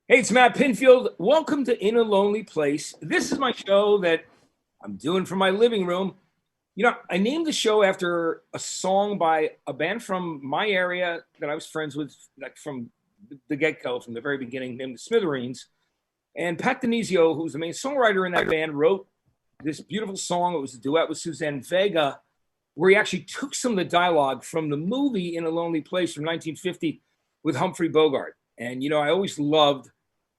Hey, it's Matt Pinfield. Welcome to In a Lonely Place. This is my show that I'm doing from my living room. I named the show after a song by a band from my area that I was friends with, like from the get-go, from the very beginning, named the Smithereens. And Pat Denizio, who's the main songwriter in that band, wrote this beautiful song. It was a duet with Suzanne Vega, where he actually took some of the dialogue from the movie In a Lonely Place from 1950 with Humphrey Bogart. And, I always loved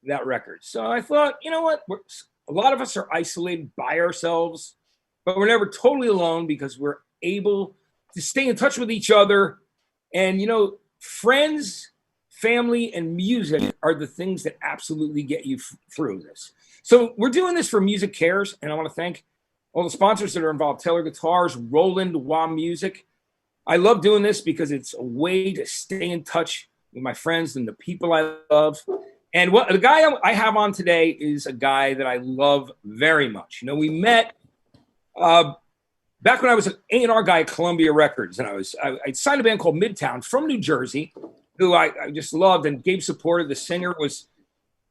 that record. So I thought, you know what? A lot of us are isolated by ourselves, but we're never totally alone because we're able to stay in touch with each other. And, friends, family, and music are the things that absolutely get you through this. So we're doing this for Music Cares, and I want to thank all the sponsors that are involved: Taylor Guitars, Roland, Wah Music. I love doing this because it's a way to stay in touch with my friends and the people I love. And the guy I have on today is a guy that I love very much. We met back when I was an A&R guy at Columbia Records, and I signed a band called Midtown from New Jersey, who I just loved and gave support. The singer was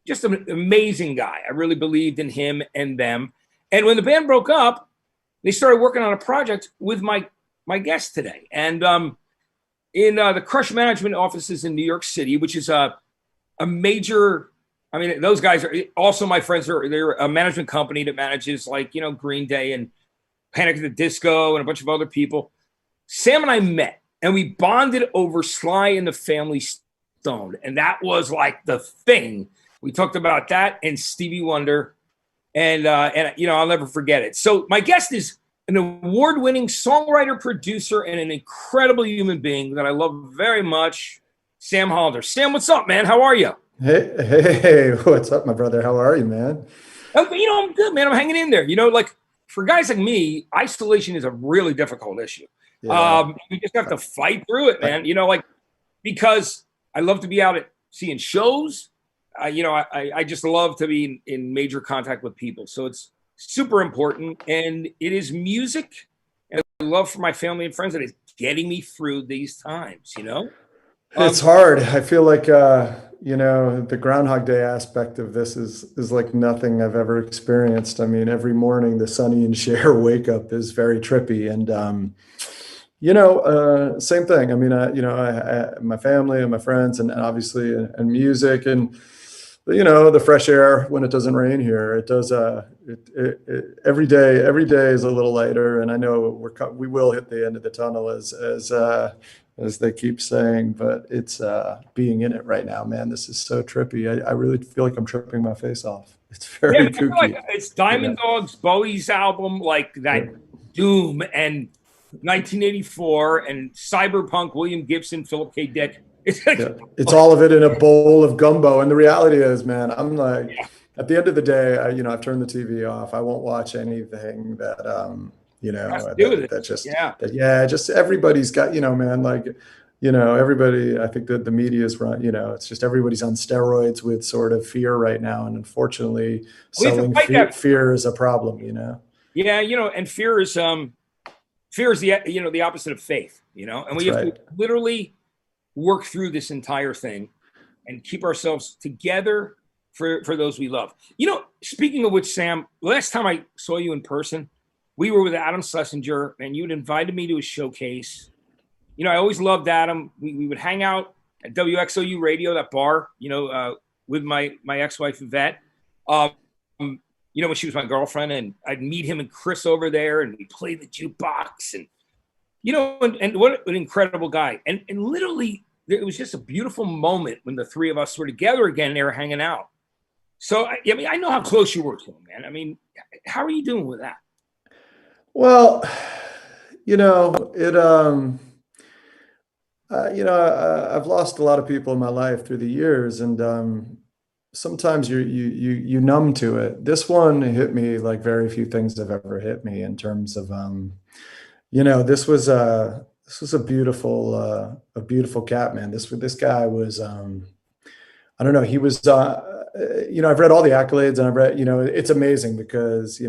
just an amazing guy. I really believed in him and them. And when the band broke up, they started working on a project with my guest today. And in the Crush Management offices in New York City, which is a major, those guys are also my friends. They're a management company that manages Green Day and Panic at the Disco and a bunch of other people. Sam and I met and we bonded over Sly and the Family Stone. And that was like the thing. We talked about that and Stevie Wonder. And I'll never forget it. So my guest is an award-winning songwriter, producer, and an incredible human being that I love very much, Sam Hollander. Sam, what's up, man? How are you? Hey, what's up, my brother? How are you, man? I'm good, man. I'm hanging in there. For guys like me, isolation is a really difficult issue. Yeah. You just have to fight through it, man. Because I love to be out at seeing shows. I just love to be in major contact with people. So it's super important. And it is music and love for my family and friends that is getting me through these times, It's hard. I feel like the Groundhog Day aspect of this is like nothing I've ever experienced. Every morning the Sonny and Cher wake up is very trippy, and same thing. My family and my friends, and obviously and music, and the fresh air when it doesn't rain here. It does. Every day is a little lighter, and I know we will hit the end of the tunnel as they keep saying, but it's being in it right now, man. This is so trippy. I really feel like I'm tripping my face off. It's very kooky. It's Diamond Dogs, Bowie's album, like that, Yeah. Doom, and 1984, and Cyberpunk, William Gibson, Philip K. Dick. Yeah. It's all of it in a bowl of gumbo. And the reality is, man, I'm like, at the end of the day, I've turned the TV off. I won't watch anything that, just everybody's got, man, everybody, I think that the media is run, it's just everybody's on steroids with sort of fear right now. And unfortunately, selling fear is a problem, Yeah. And fear is the, the opposite of faith, and we have to literally work through this entire thing and keep ourselves together for those we love. Speaking of which, Sam, last time I saw you in person, we were with Adam Schlesinger, and you had invited me to a showcase. I always loved Adam. We would hang out at WXOU Radio, that bar, with my ex-wife, Yvette, when she was my girlfriend, and I'd meet him and Chris over there, and we play the jukebox, and, and what an incredible guy. And literally, it was just a beautiful moment when the three of us were together again and they were hanging out. So, I know how close you were to him, man. How are you doing with that? Well, I've lost a lot of people in my life through the years, and sometimes you numb to it. This one hit me like very few things have ever hit me in terms of, this was a beautiful cat, man. This guy was, I don't know. He was, I've read all the accolades, and I've read, it's amazing because,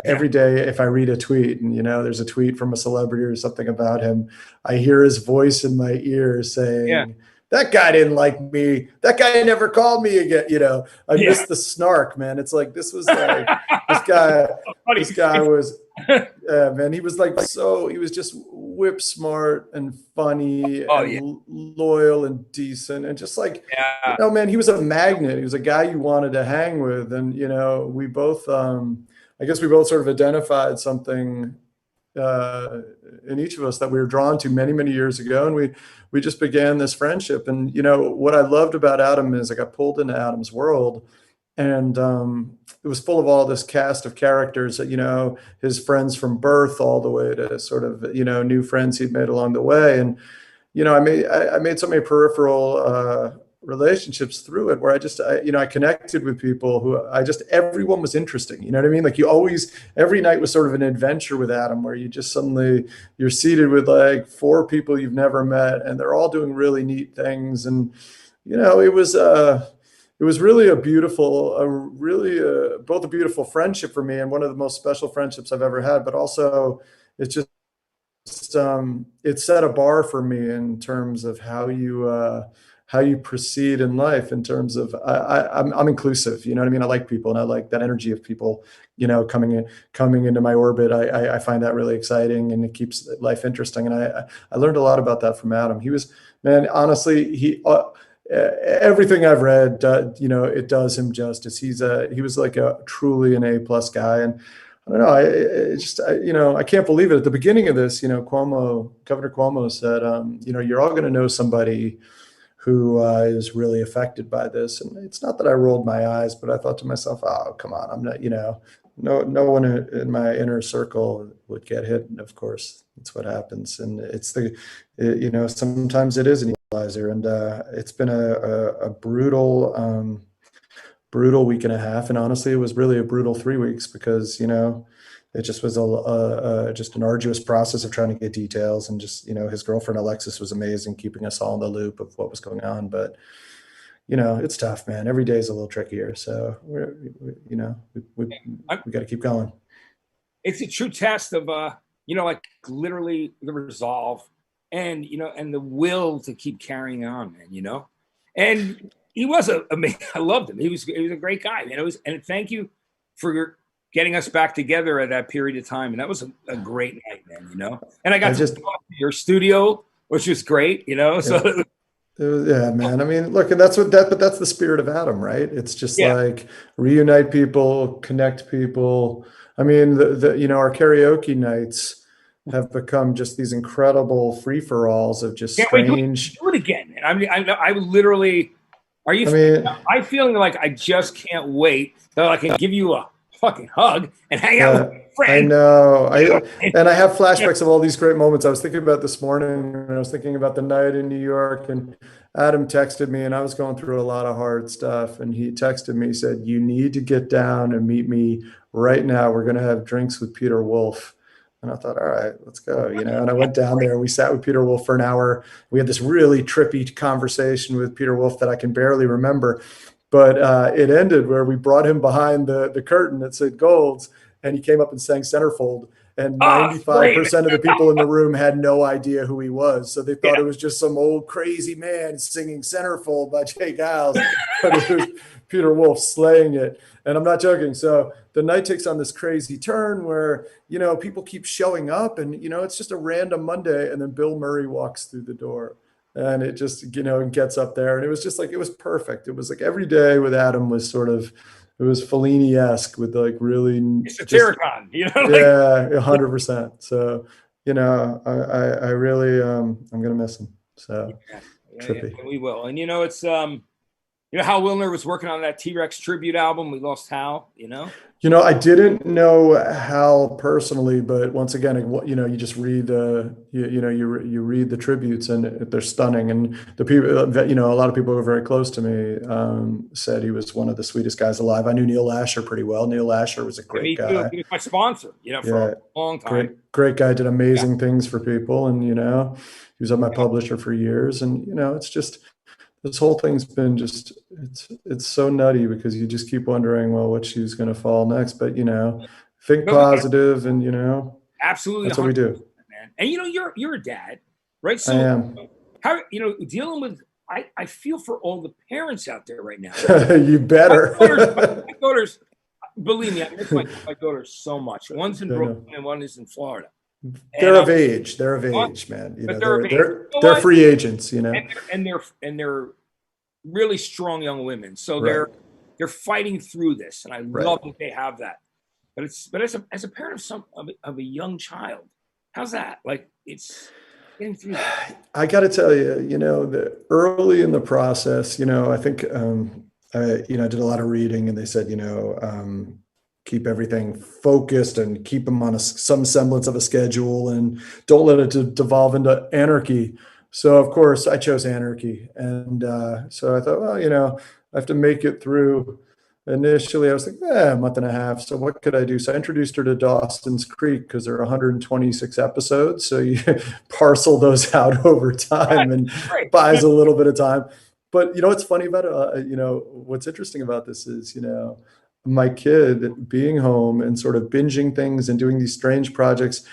every day if I read a tweet and, there's a tweet from a celebrity or something about him, I hear his voice in my ear saying, that guy didn't like me. That guy never called me again. I Yeah. missed the snark, man. It's like, this was like, this guy, Funny. this guy was, man, he was like, he was just whip smart and funny Oh and yeah. loyal and decent. And just like, Yeah. man, he was a magnet. He was a guy you wanted to hang with. And, we both, I guess we both sort of identified something in each of us that we were drawn to many, many years ago. And we just began this friendship. And, what I loved about Adam is I got pulled into Adam's world, and it was full of all this cast of characters that, his friends from birth all the way to sort of, new friends he'd made along the way. And, I made so many peripheral relationships through it, where I connected with people who everyone was interesting. You know what I mean? Like, every night was sort of an adventure with Adam, where you just suddenly, you're seated with like 4 people you've never met, and they're all doing really neat things. And, it was really both a beautiful friendship for me, and one of the most special friendships I've ever had, but also it's just, it set a bar for me in terms of how you proceed in life. In terms of, I'm inclusive. You know what I mean? I like people, and I like that energy of people, coming into my orbit. I find that really exciting, and it keeps life interesting. And I learned a lot about that from Adam. He was, man, honestly, everything I've read, it does him justice. He was like truly an A+ guy. And I don't know. I can't believe it. At the beginning of this, Governor Cuomo said, you're all going to know somebody who is really affected by this. And it's not that I rolled my eyes, but I thought to myself, oh, come on. I'm not, no one in my inner circle would get hit. And of course, that's what happens. And sometimes it is an equalizer. And it's been a brutal, brutal week and a half. And honestly, it was really a brutal 3 weeks, because, it just was just an arduous process of trying to get details. And just, his girlfriend, Alexis, was amazing, keeping us all in the loop of what was going on. But, it's tough, man. Every day is a little trickier. So we got to keep going. It's a true test of, like literally the resolve and, and the will to keep carrying on, man, and he was I loved him. He was a great guy, man. And thank you for getting us back together at that period of time. And that was a great night, man, and I got to talk to your studio, which was great, so. Yeah, man. I mean, look, and that's but that's the spirit of Adam, right? It's just like reunite people, connect people. I mean, our karaoke nights have become just these incredible free-for-alls of just strange. Do it again. I mean, I literally. I'm feeling like I just can't wait so I can give you a fucking hug and hang out with a friend. I know. I have flashbacks of all these great moments. I was thinking about this morning, and I was thinking about the night in New York, and Adam texted me, and I was going through a lot of hard stuff. And he texted me, he said, "You need to get down and meet me right now. We're going to have drinks with Peter Wolf." And I thought, all right, let's go, And I went down there. We sat with Peter Wolf for an hour. We had this really trippy conversation with Peter Wolf that I can barely remember. But it ended where we brought him behind the curtain that said Golds, and he came up and sang Centerfold. And 95% of the people in the room had no idea who he was. So they thought it was just some old crazy man singing Centerfold by Jay Giles. But it was Peter Wolf slaying it. And I'm not joking. So the night takes on this crazy turn where, people keep showing up, and, it's just a random Monday. And then Bill Murray walks through the door, and it just, gets up there. And it was just like, it was perfect. It was like every day with Adam was sort of, it was Fellini-esque with like really Satyricon, yeah, 100%. So, I really, I'm going to miss him. So trippy. We will. And, it's, Hal Wilner was working on that T-Rex tribute album. We lost Hal, I didn't know Hal personally, but once again, you just read you read the tributes, and they're stunning. And the people that, a lot of people who are very close to me said he was one of the sweetest guys alive. I knew Neil Lasher pretty well. Neil Lasher was a great guy. He was my sponsor, for a long time. Great guy, did amazing things for people. And, he was my publisher for years. And, it's just, this whole thing's been just, it's so nutty, because you just keep wondering, well, what shoe's going to fall next. But, think positive, and, absolutely, that's what we do, man. And, you're a dad, right? So I am. how, dealing with I feel for all the parents out there right now. You better. My daughters, believe me, I miss my daughters so much. One's in I know. Brooklyn and one is in Florida. They're And of age. They're of age, man. You but know, they're of age. You know they're what? free agents, you know. And they're really strong young women. So Right. they're fighting through this, and I Right. love that they have that. But as a parent of a young child, how's that? Like, it's getting through that. I got to tell you, you know, early in the process, you know, I think, you know, I did a lot of reading, and they said, you know, keep everything focused and keep them on some semblance of a schedule, and don't let it devolve into anarchy. So of course I chose anarchy. And so I thought, well, you know, I have to make it through. Initially, I was like, a month and a half. So what could I do? So I introduced her to Dawson's Creek because there are 126 episodes. So you parcel those out over time and Right. buys a little bit of time. But you know what's funny about it? You know, what's interesting about this is, you know, my kid being home and sort of binging things and doing these strange projects.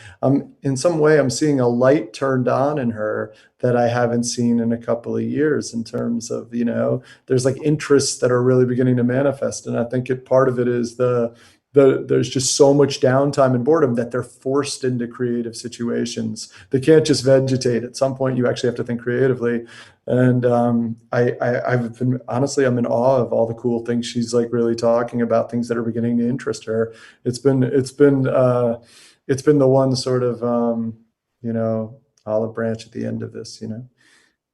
In some way, I'm seeing a light turned on in her that I haven't seen in a couple of years, in terms of, you know, there's like interests that are really beginning to manifest. And I think part of it is there's just so much downtime and boredom that they're forced into creative situations. They can't just vegetate. At some point, you actually have to think creatively. And I've been, honestly, I'm in awe of all the cool things she's like really talking about, things that are beginning to interest her. It's been the one sort of, you know, olive branch at the end of this, you know.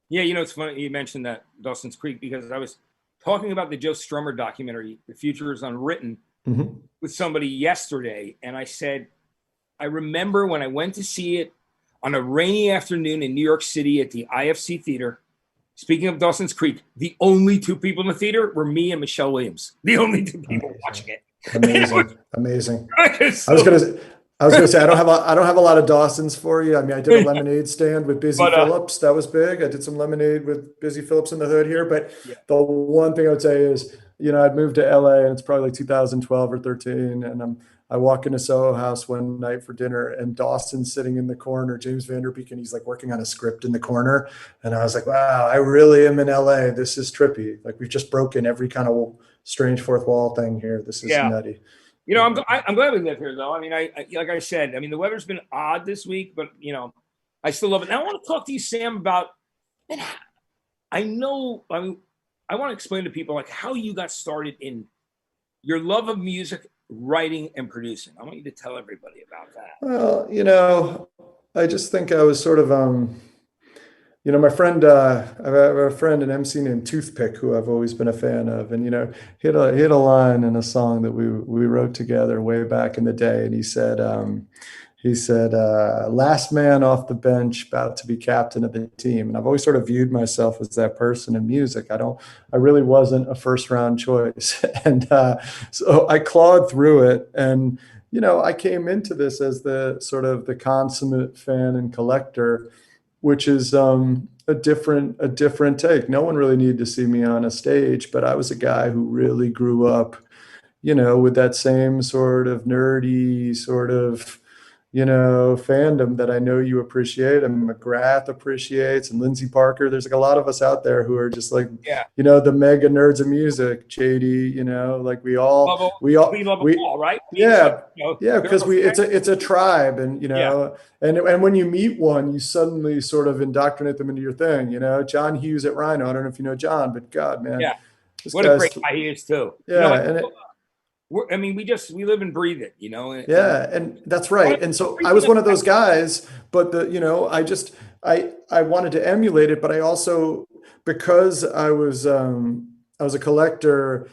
Yeah, you know, it's funny you mentioned that Dawson's Creek, because I was talking about the Joe Strummer documentary, The Future is Unwritten, Mm-hmm. with somebody yesterday, and I said, I remember when I went to see it on a rainy afternoon in New York City at the IFC Theater. Speaking of Dawson's Creek, the only two people in the theater were me and Michelle Williams. The only two people watching it. Amazing, amazing. So, I was gonna say, I don't have a lot of Dawsons for you. I mean, I did a lemonade stand with Busy Phillips. That was big. I did some lemonade with Busy Phillips in the hood here. But yeah. The one thing I would say is, you know, I'd moved to LA, and it's probably like 2012 or 13. And I walk into Soho House one night for dinner, and Dawson's sitting in the corner, James Van Der Beek, and he's like working on a script in the corner. And I was like, wow, I really am in LA. This is trippy. Like, we've just broken every kind of strange fourth wall thing here. This is nutty. You know, I'm glad we live here, though. I mean, I like I said, I mean, the weather's been odd this week, but, you know, I still love it. Now I want to talk to you, Sam, about, and I know, I mean, I want to explain to people like how you got started in your love of music, writing, and producing. I want you to tell everybody about that. Well, you know, I just think I was sort of, you know, my friend, I have a friend, an MC named Toothpick, who I've always been a fan of. And, you know, he had a line in a song that we wrote together way back in the day. And he said, last man off the bench, about to be captain of the team. And I've always sort of viewed myself as that person in music. I really wasn't a first round choice. And so I clawed through it. And, you know, I came into this as the sort of the consummate fan and collector, which is a different take. No one really needed to see me on a stage, but I was a guy who really grew up, you know, with that same sort of nerdy sort of, you know, fandom that I know you appreciate, and McGrath appreciates, and Lindsey Parker. There's like a lot of us out there who are just like, you know, the mega nerds of music. JD, you know, like we all love them all, right? Yeah, because it's a tribe, and you know, and when you meet one, you suddenly sort of indoctrinate them into your thing. You know, John Hughes at Rhino. I don't know if you know John, but God, man, what a great guy he is too. Yeah, you know, I mean, we live and breathe it, you know. And that's right. And so I was one of those guys, but you know, I wanted to emulate it, but I also, because I was a collector,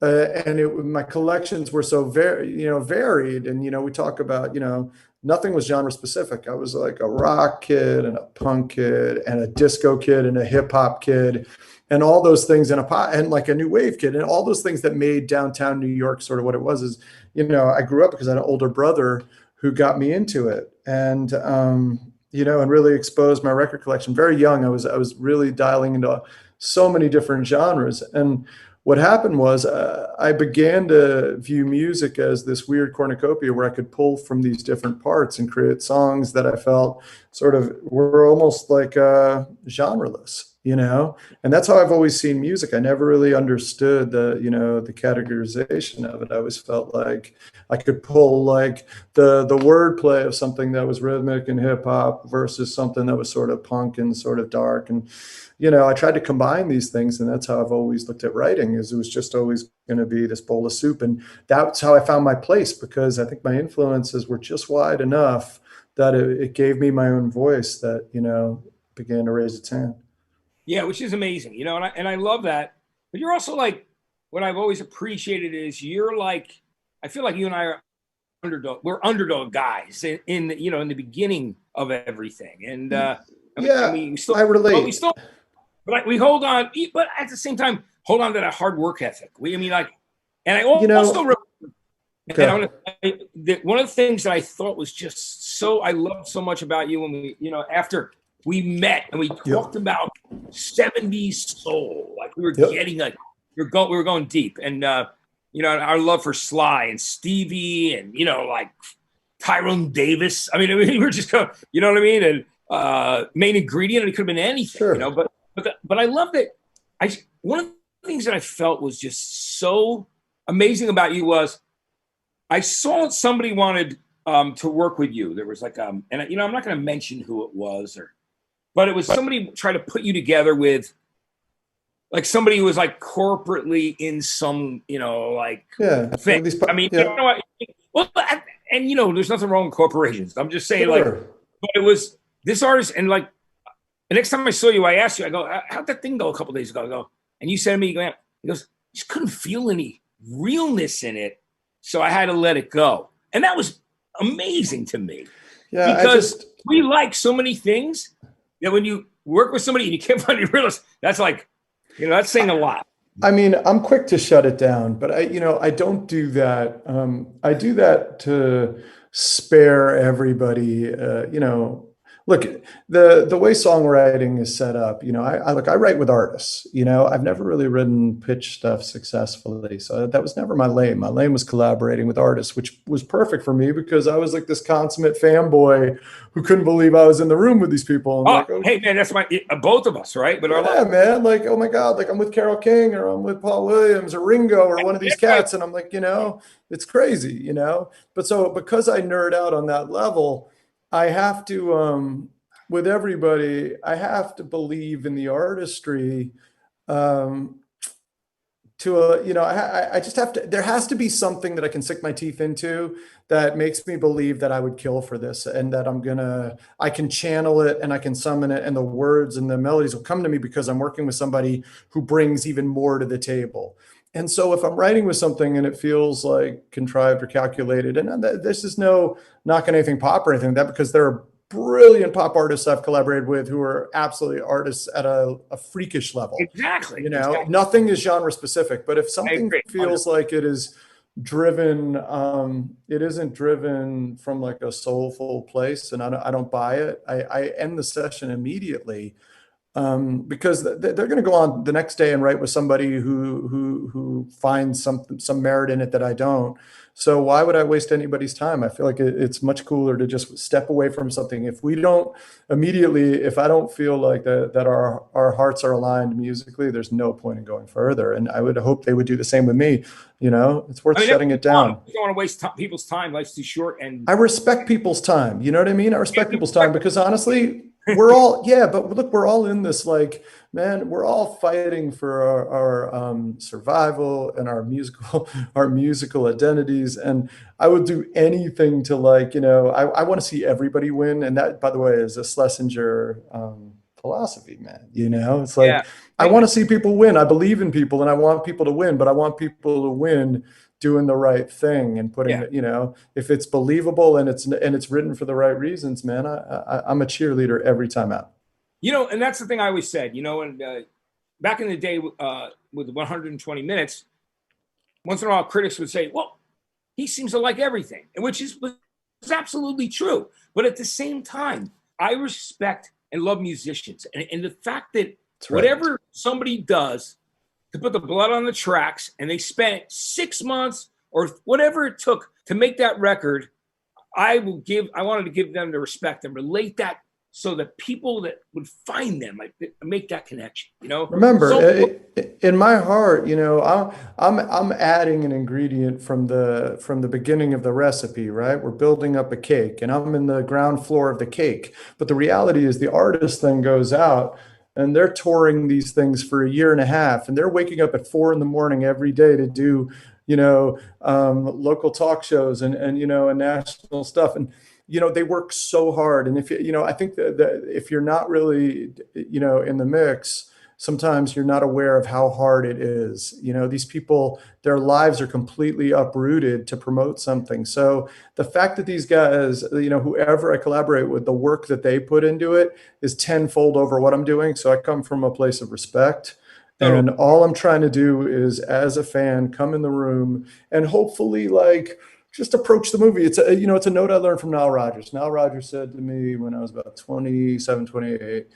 and my collections were so varied, and you know, we talk about, you know, nothing was genre specific. I was like a rock kid and a punk kid and a disco kid and a hip hop kid, and all those things in a pot, and like a new wave kid, and all those things that made downtown New York sort of what it was. Is, you know, I grew up because I had an older brother who got me into it, and you know, and really exposed my record collection very young. I was really dialing into so many different genres. And what happened was, I began to view music as this weird cornucopia where I could pull from these different parts and create songs that I felt we're almost like genreless, you know? And that's how I've always seen music. I never really understood the categorization of it. I always felt like I could pull like the wordplay of something that was rhythmic and hip hop versus something that was sort of punk and sort of dark. And, I tried to combine these things, and that's how I've always looked at writing, is it was just always going to be this bowl of soup. And that's how I found my place, because I think my influences were just wide enough that it gave me my own voice that, began to raise its hand. Yeah, which is amazing, and I love that. But you're also like, what I've always appreciated is you're like, I feel like you and I are underdog. We're underdog guys in the beginning of everything, and Yeah, we still, I but we relate. still, but we hold on, but at the same time, hold on to that hard work ethic. And I You also, know, and go. one of the things that I thought was just I loved so much about you when after we met and we Yep. talked about 70s soul, like we were Yep. getting like we were going deep, and our love for Sly and Stevie, and like Tyrone Davis. I mean, we were just going, you know what I mean? And main ingredient, it could have been anything, Sure. but I love that. One of the things that I felt was just so amazing about you was I saw somebody wanted to work with you. There was like and I'm not going to mention who it was, but it was somebody trying to put you together with like somebody who was like corporately in some like Yeah. thing. At least, I mean, yeah. what? Well, and there's nothing wrong with corporations. I'm just saying, like, Sure. but it was this artist, and like the next time I saw you, I asked you, I go, how'd that thing go a couple days ago? I go, and you said to me, he goes, just couldn't feel any realness in it. So I had to let it go. And that was amazing to me, Yeah. because we like so many things that when you work with somebody and you can't find your realness, that's like, that's saying a lot. I mean, I'm quick to shut it down, but I don't do that. I do that to spare everybody. Look, the way songwriting is set up. I write with artists. I've never really written pitch stuff successfully, so that was never my lane. My lane was collaborating with artists, which was perfect for me because I was like this consummate fanboy who couldn't believe I was in the room with these people. And Oh, like, oh, hey man, that's both of us, right? But yeah, man. Like, oh my God, like I'm with Carole King or I'm with Paul Williams or Ringo or one of these cats. And I'm like, it's crazy. But so because I nerd out on that level, I have to, with everybody, I have to believe in the artistry. Um, I just have to, there has to be something that I can sink my teeth into that makes me believe that I would kill for this, and that I can channel it and I can summon it, and the words and the melodies will come to me because I'm working with somebody who brings even more to the table. And so if I'm writing with something and it feels like contrived or calculated, and this is no knocking anything pop or anything like that, because there are brilliant pop artists I've collaborated with who are absolutely artists at a freakish level. exactly. Nothing is genre specific, but if I something agree. feels like it is driven, it isn't driven from like a soulful place, and I don't buy it. I end the session immediately, because they're going to go on the next day and write with somebody who finds some merit in it that I don't. So why would I waste anybody's time? I feel like it's much cooler to just step away from something. If I don't feel like that our hearts are aligned musically, there's no point in going further. And I would hope they would do the same with me. It's worth shutting it down. You don't want to waste people's time. Life's too short. And I respect people's time. You know what I mean? I respect people's time because honestly, but look, we're all in this, like, man, we're all fighting for our survival and our musical identities. And I would do anything to, like, I want to see everybody win. And that, by the way, is a Schlesinger philosophy, man. It's like, yeah, I want to see people win. I believe in people and I want people to win, but I want people to win doing the right thing and putting it, if it's believable and it's written for the right reasons, man, I'm a cheerleader every time out. And that's the thing I always said, and back in the day with 120 minutes, once in a while critics would say, well, he seems to like everything, which is absolutely true. But at the same time, I respect and love musicians. And the fact that whatever somebody does to put the blood on the tracks, and they spent 6 months or whatever it took to make that record, I wanted to give them the respect and relate that so that people that would find them like make that connection, you know? Remember, So in my heart, I'm adding an ingredient from the beginning of the recipe, right? We're building up a cake, and I'm in the ground floor of the cake. But the reality is, the artist then goes out, and they're touring these things for a year and a half, and they're waking up at 4 in the morning every day to do, local talk shows and national stuff, and they work so hard. And if I think that if you're not really in the mix, sometimes you're not aware of how hard it is. These people, their lives are completely uprooted to promote something. So the fact that these guys, whoever I collaborate with, the work that they put into it is tenfold over what I'm doing. So I come from a place of respect. totally. And all I'm trying to do is, as a fan, come in the room and hopefully, like, just approach the movie. It's a note I learned from Nile Rodgers. Nile Rodgers said to me when I was about 27, 28,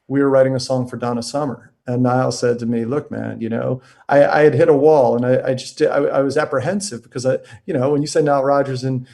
we were writing a song for Donna Summer. And Niall said to me, look, man, I had hit a wall, and I was apprehensive because when you say Nile Rodgers and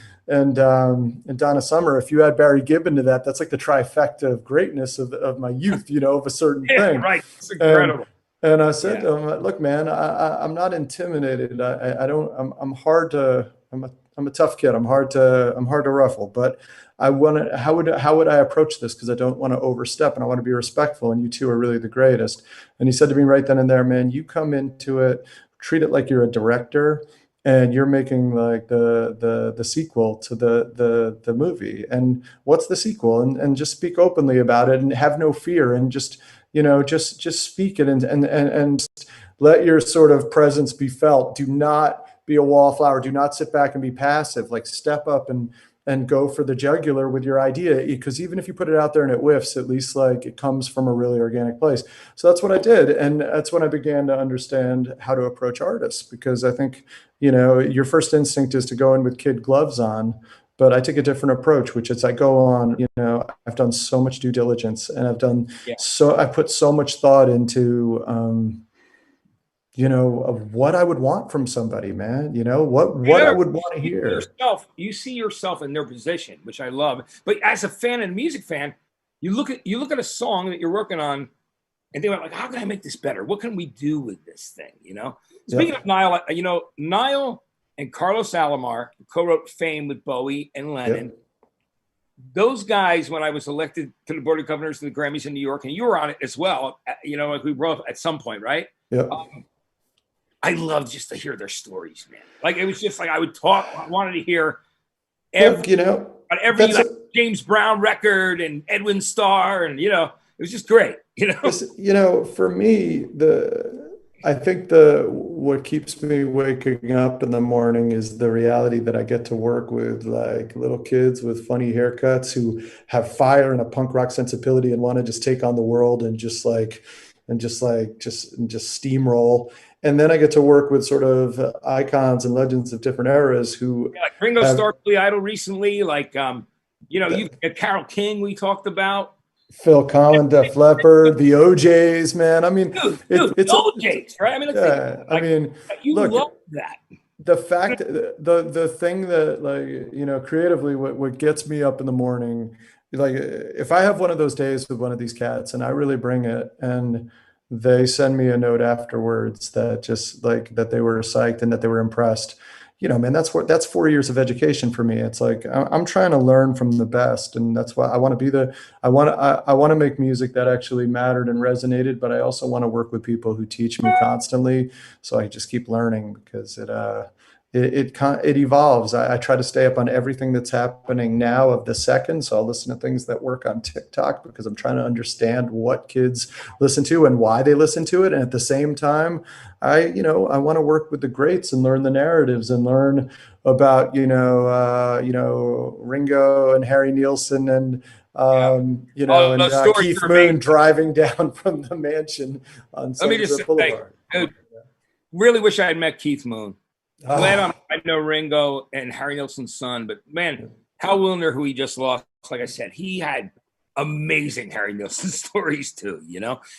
Donna Summer, if you add Barry Gibbon to that, that's like the trifecta of greatness of my youth, of a certain Yeah, thing. right. It's incredible. And I said Yeah. to him, look, man, I'm not intimidated. I don't, I'm hard to, I'm a tough kid. I'm hard to ruffle, but how would I approach this? Cause I don't want to overstep, and I want to be respectful. And you two are really the greatest. And he said to me right then and there, man, you come into it, treat it like you're a director, and you're making like the sequel to the movie. And what's the sequel? And just speak openly about it, and have no fear, and just, just speak it, and let your sort of presence be felt. Do not be a wallflower. Do not sit back and be passive. Like, step up and go for the jugular with your idea, because even if you put it out there and it whiffs, at least like it comes from a really organic place. So that's what I did, and that's when I began to understand how to approach artists, because I think your first instinct is to go in with kid gloves on. But I take a different approach, which is I go on, I've done so much due diligence, and Yeah. I put so much thought into, of what I would want from somebody, man, what I would want to hear. You see yourself in their position, which I love. But as a fan and music fan, you look at a song that you're working on, and think about, like, how can I make this better? What can we do with this thing? Speaking Yep. of Niall, Niall and Carlos Alomar co-wrote "Fame" with Bowie and Lennon. Yep. Those guys, when I was elected to the Board of Governors of the Grammys in New York, and you were on it as well, like we wrote at some point, right? Yep. I loved just to hear their stories, man. Like, it was just like I wanted to hear Look, every like, James Brown record and Edwin Starr, and it was just great. For me, I think what keeps me waking up in the morning is the reality that I get to work with like little kids with funny haircuts who have fire and a punk rock sensibility and want to just take on the world and just steamroll. And then I get to work with sort of icons and legends of different eras who like Ringo Starr, Billy Idol recently, like you Carole King we talked about. Phil Collins, Def Leppard, the OJs, man. I mean, Dude, it's OJs, right? I mean, yeah. I mean, you look, love that. the fact, the thing that, like, creatively, what gets me up in the morning, like, if I have one of those days with one of these cats and I really bring it, and they send me a note afterwards that just like that they were psyched and that they were impressed, man, that's 4 years of education for me. It's like I'm trying to learn from the best, and that's why I want to be I want to make music that actually mattered and resonated. But I also want to work with people who teach me constantly, so I just keep learning, because it evolves. I try to stay up on everything that's happening now of the second. So I'll listen to things that work on TikTok because I'm trying to understand what kids listen to and why they listen to it. And at the same time, I want to work with the greats and learn the narratives and learn about, Ringo and Harry Nilsson and, Keith Moon driving down from the mansion on Sunset Boulevard. I really wish I had met Keith Moon. Glad I know Ringo and Harry Nilsson's son, but man, Hal Willner, who he just lost, like I said, he had amazing Harry Nilsson stories too,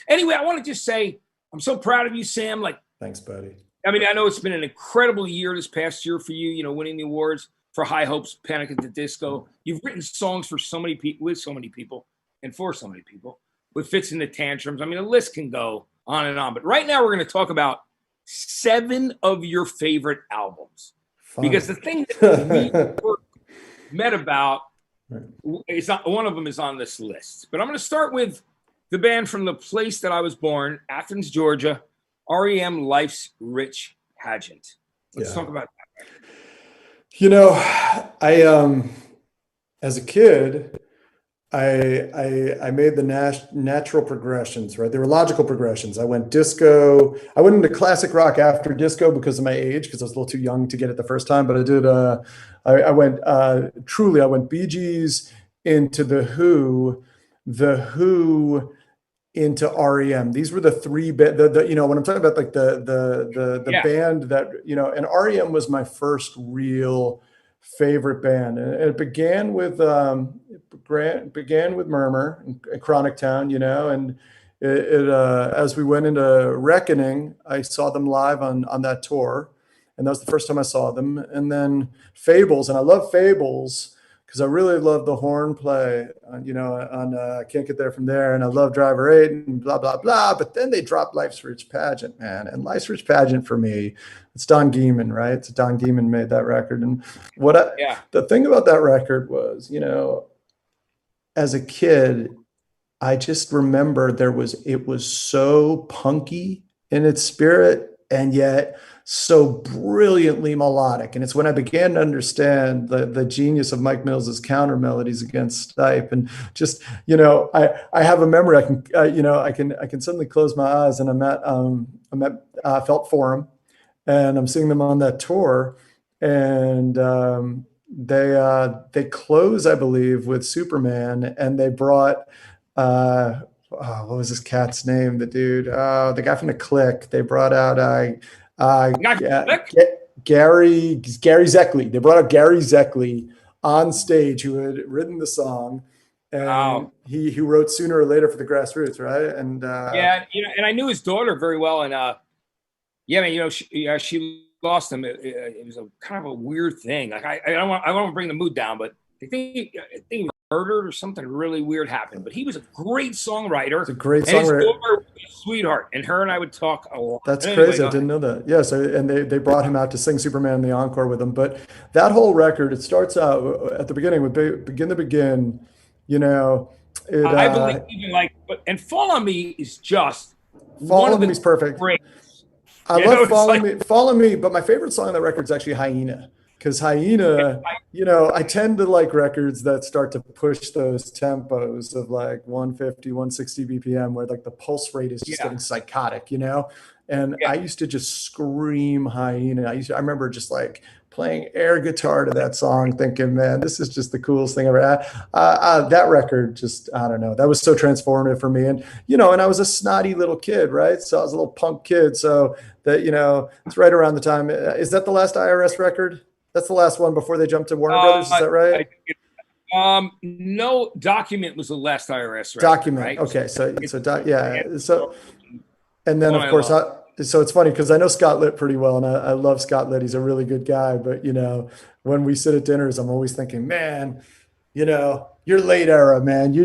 Anyway, I want to just say, I'm so proud of you, Sam. Like, thanks, buddy. I mean, I know it's been an incredible year this past year for you, winning the awards for High Hopes, Panic at the Disco. You've written songs for so many people, with so many people. and for so many people, with Fits in the Tantrums. I mean, the list can go on and on. But right now we're going to talk about 7 of your favorite albums. Fun. Because the thing that we met about is not one of them is on this list. But I'm going to start with the band from the place that I was born, Athens, Georgia, REM, Life's Rich Pageant. Let's talk about that. You know, I as a kid, I made the natural progressions, right? They were logical progressions. I went disco. I went into classic rock after disco because of my age, because I was a little too young to get it the first time. But I did. I went Bee Gees into The Who into REM. These were the 3 when I'm talking about like the band that, and REM was my first real favorite band, and it began with Murmur and Chronic Town, and as we went into Reckoning, I saw them live on that tour, and that was the first time I saw them. And then Fables, and I love Fables because I really love the horn play, on Can't Get There From There, and I love Driver 8 and blah, blah, blah. But then they dropped Life's Rich Pageant, man. And Life's Rich Pageant for me, it's Don Gehman, right? It's Don Gehman made that record. And the thing about that record was, as a kid, I just remember it was so punky in its spirit, and yet so brilliantly melodic. And it's when I began to understand the genius of Mike Mills's counter melodies against Stipe. And just, I have a memory. I can suddenly close my eyes, and I'm at Felt Forum, and I'm seeing them on that tour. And they close, I believe, with Superman, and they brought what was this cat's name? The dude, the guy from the Click. They brought out Gary Zeckley. They brought out Gary Zeckley on stage, who had written the song, and he wrote Sooner or Later for the Grassroots, right? And and I knew his daughter very well, and she lost him. It was a kind of a weird thing. Like I don't want to bring the mood down, but I think he was murdered or something really weird happened. But he was a great songwriter. It's a great songwriter. And his daughter was a sweetheart, and her and I would talk a lot. That's crazy. I didn't know that. Yeah. So, and they brought him out to sing Superman in the encore with him. But that whole record, it starts out at the beginning with Begin to Begin. I believe even and Fall on Me is just Fall on Me is perfect. Great. I love Follow Me, but my favorite song on the record is actually Hyena. Because Hyena, I tend to like records that start to push those tempos of like 150, 160 BPM, where like the pulse rate is just getting psychotic, And I used to just scream Hyena. I remember just like playing air guitar to that song, thinking, man, this is just the coolest thing ever. That record just, I don't know, that was so transformative for me. And, and I was a snotty little kid, right? So I was a little punk kid. So that, it's right around the time. Is that the last IRS record? That's the last one before they jumped to Warner Brothers. Is that right? No, Document was the last IRS record. Document. Right? Okay. So, and then of course, so it's funny because I know Scott Litt pretty well, and I love Scott Litt. He's a really good guy. But, when we sit at dinners, I'm always thinking, man, you're late era, man.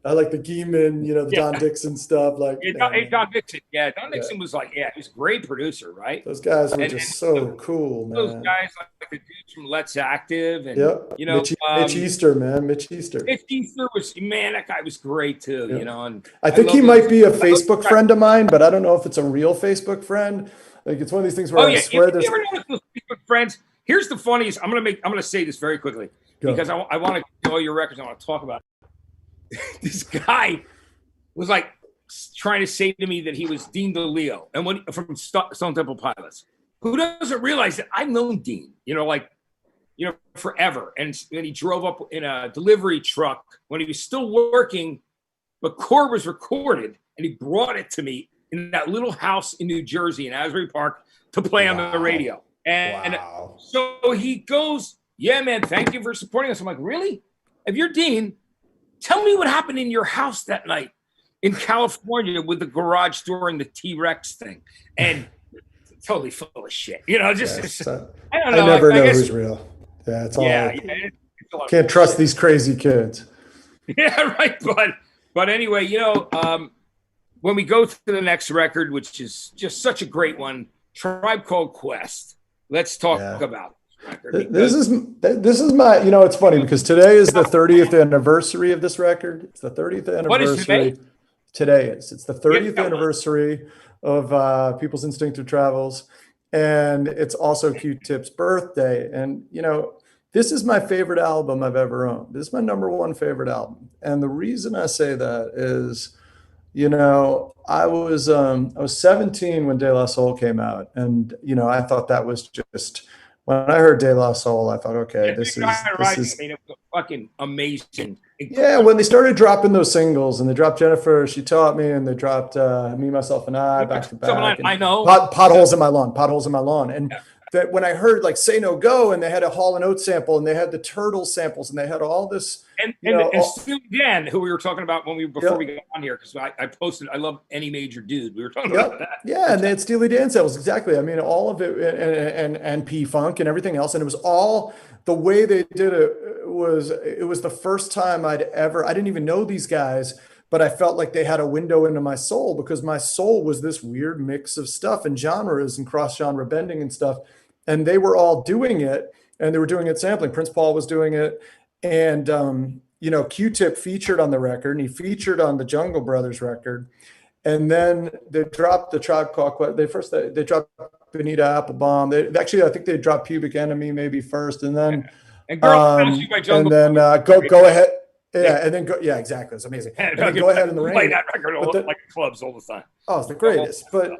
I like the Gehman, the Don Dixon stuff. Like Don Dixon. Yeah, Don Dixon was he was a great producer, right? Those guys were just so cool, man. Those guys like the dudes from Let's Active, and Mitch Easter, man. Mitch Easter was, man, that guy was great too, And I think he might be a Facebook friend of mine, but I don't know if it's a real Facebook friend. Like it's one of these things where I swear there's. You ever know those Facebook friends? Here's the funniest. I'm gonna say this very quickly because I want to do all your records. I want to talk about it. This guy was like trying to say to me that he was Dean DeLeo and from Stone Temple Pilots. Who doesn't realize that I've known Dean, forever. And he drove up in a delivery truck when he was still working, but Core was recorded, and he brought it to me in that little house in New Jersey in Asbury Park to play on the radio. And so he goes, yeah, man, thank you for supporting us. I'm like, really? If you're Dean, tell me what happened in your house that night in California with the garage door and the T-Rex thing. And totally full of shit. I don't know. I never know who's real. Yeah, it's all. Can't trust these crazy kids. Yeah, right. But anyway, when we go to the next record, which is just such a great one, Tribe Called Quest. Let's talk Yeah. about this record This because is this is my, it's funny because today is the 30th anniversary of this record. It's the 30th what is today? anniversary. Today is. It's the Yeah, 30th anniversary of People's Instinctive Travels. And it's also Q-Tip's birthday. And, this is my favorite album I've ever owned. This is my number one favorite album. And the reason I say that is, I was 17 when De La Soul came out. And, I thought that was just, when I heard De La Soul, I thought, okay, Big Giant this Rising. I is mean, it was fucking amazing. yeah, when they started dropping those singles, and they dropped Jennifer, She Taught Me, and they dropped Me, Myself, and I back to back, and I know. Potholes in My Lawn, Potholes in My Lawn. And Yeah. that when I heard like Say No Go, and they had a Hall and Oates sample, and they had the Turtle samples, and they had all this, And Steely Dan, who we were talking about before Yep. we got on here, because I posted, I love Any Major Dude. We were talking Yep. about that. Yeah, and they had Steely Dan samples, exactly. I mean, all of it, and P Funk and everything else, and it was all the way they did it was the first time I didn't even know these guys, but I felt like they had a window into my soul because my soul was this weird mix of stuff and genres and cross genre bending and stuff, and they were all doing it, and they were doing it sampling. Prince Paul was doing it, and Q-Tip featured on the record, and he featured on the Jungle Brothers record. And then they dropped the Tribe Called Quest. They dropped Bonita Applebaum. Actually, I think they dropped Pubic Enemy maybe first, and then And Girl Asked You by Jungle. Go ahead. Yeah, and then go. Yeah, exactly. It's amazing. And then Go Ahead in the Rain. Play that record like clubs all the time. Oh, it's the greatest. But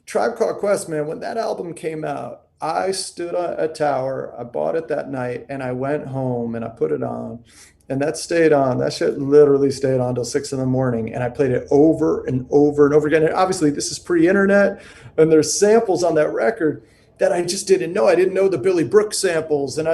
Tribe Called Quest, man, when that album came out, I stood on a tower. I bought it that night, and I went home and I put it on. And that stayed on. That shit literally stayed on till 6 in the morning. And I played it over and over and over again. And obviously, this is pre-internet, and there's samples on that record that I just didn't know. I didn't know the Billy Brooks samples, and